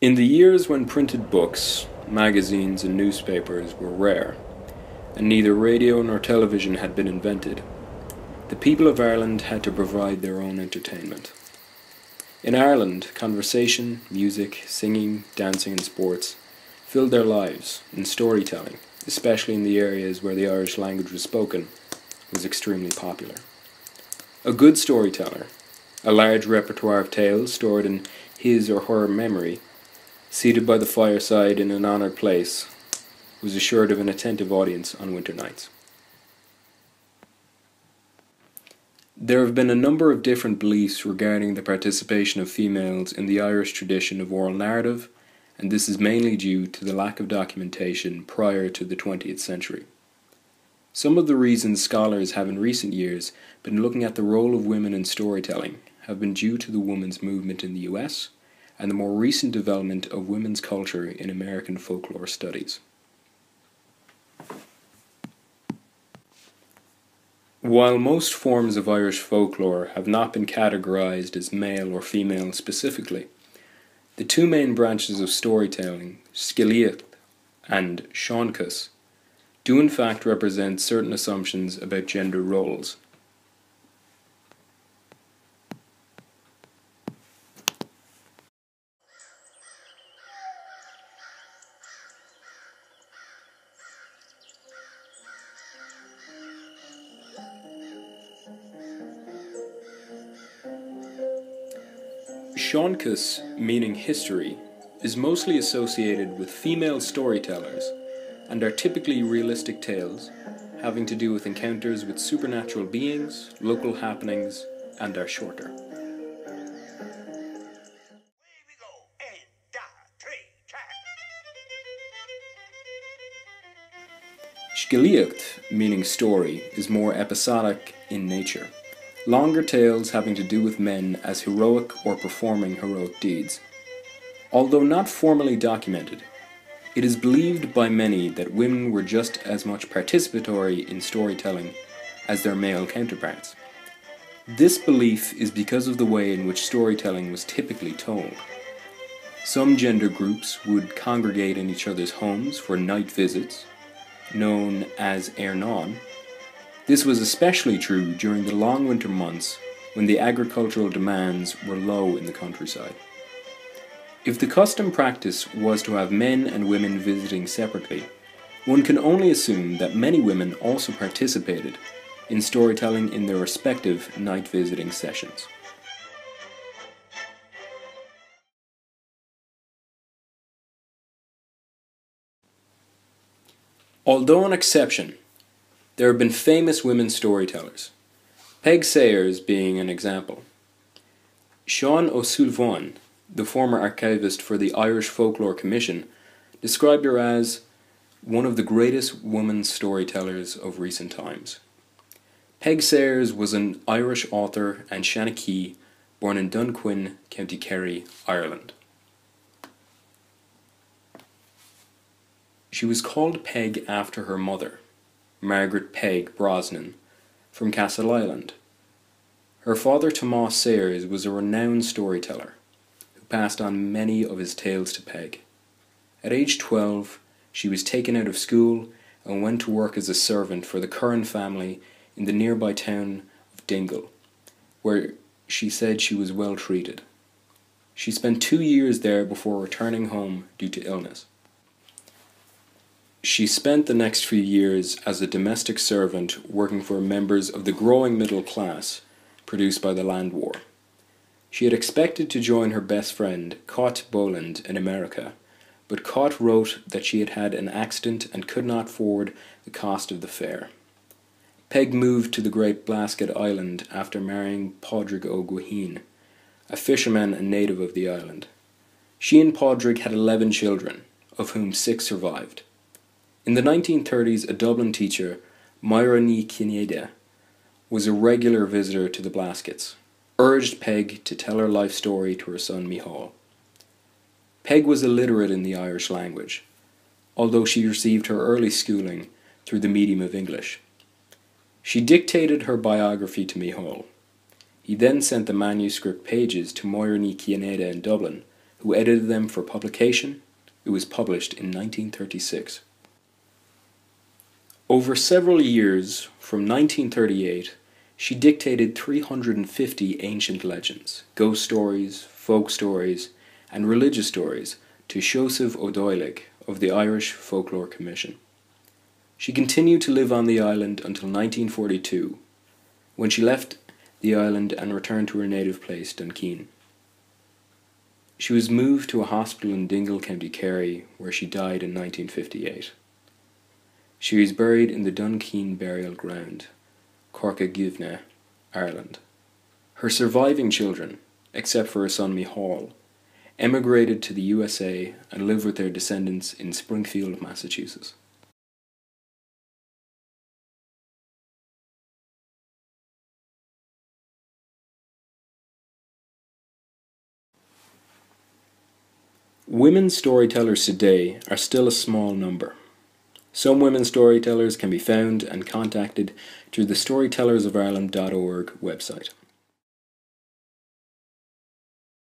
In the years when printed books, magazines, and newspapers were rare, and neither radio nor television had been invented, the people of Ireland had to provide their own entertainment. In Ireland, conversation, music, singing, dancing, and sports filled their lives, and storytelling, especially in the areas where the Irish language was spoken, was extremely popular. A good storyteller, a large repertoire of tales stored in his or her memory, seated by the fireside in an honoured place, was assured of an attentive audience on winter nights. There have been a number of different beliefs regarding the participation of females in the Irish tradition of oral narrative, and this is mainly due to the lack of documentation prior to the 20th century. Some of the reasons scholars have in recent years been looking at the role of women in storytelling have been due to the women's movement in the US and the more recent development of women's culture in American folklore studies. While most forms of Irish folklore have not been categorized as male or female specifically, the two main branches of storytelling, Sciallacht and Seanchus, do in fact represent certain assumptions about gender roles. Seanchus, meaning history, is mostly associated with female storytellers and are typically realistic tales having to do with encounters with supernatural beings, local happenings, and are shorter. Sciallacht, meaning story, is more episodic in nature. Longer tales having to do with men as heroic or performing heroic deeds. Although not formally documented, it is believed by many that women were just as much participatory in storytelling as their male counterparts. This belief is because of the way in which storytelling was typically told. Some gender groups would congregate in each other's homes for night visits, known as Éireann. This was especially true during the long winter months when the agricultural demands were low in the countryside. If the custom practice was to have men and women visiting separately, one can only assume that many women also participated in storytelling in their respective night visiting sessions. Although an exception, there have been famous women storytellers, Peig Sayers being an example. Sean O'Sullivan, the former archivist for the Irish Folklore Commission, described her as one of the greatest woman storytellers of recent times. Peig Sayers was an Irish author and Shanachie, born in Dunquin, County Kerry, Ireland. She was called Peg after her mother, Margaret Peg Brosnan, from Castleisland. Her father, Tomas Sayers, was a renowned storyteller who passed on many of his tales to Peg. At age 12, she was taken out of school and went to work as a servant for the Curran family in the nearby town of Dingle, where she said she was well treated. She spent 2 years there before returning home due to illness. She spent the next few years as a domestic servant working for members of the growing middle class produced by the Land War. She had expected to join her best friend, Cot Boland, in America, but Cot wrote that she had had an accident and could not forward the cost of the fare. Peg moved to the Great Blasket Island after marrying Padraig O'Guiheen, a fisherman and native of the island. She and Padraig had 11 children, of whom 6 survived. In the 1930s, a Dublin teacher, Moira Ní Cinéide, was a regular visitor to the Blaskets, urged Peg to tell her life story to her son Micheál. Peg was illiterate in the Irish language, although she received her early schooling through the medium of English. She dictated her biography to Micheál. He then sent the manuscript pages to Moira Ní Cinéide in Dublin, who edited them for publication. It was published in 1936. Over several years, from 1938, she dictated 350 ancient legends, ghost stories, folk stories, and religious stories to Seosamh O'Doigleach of the Irish Folklore Commission. She continued to live on the island until 1942, when she left the island and returned to her native place, Dunkeen. She was moved to a hospital in Dingle, County Kerry, where she died in 1958. She was buried in the Dunkeen Burial Ground, Corcagivne, Ireland. Her surviving children, except for her son Micheál, emigrated to the USA and live with their descendants in Springfield, Massachusetts. Women storytellers today are still a small number. Some women storytellers can be found and contacted through the storytellersofireland.org website.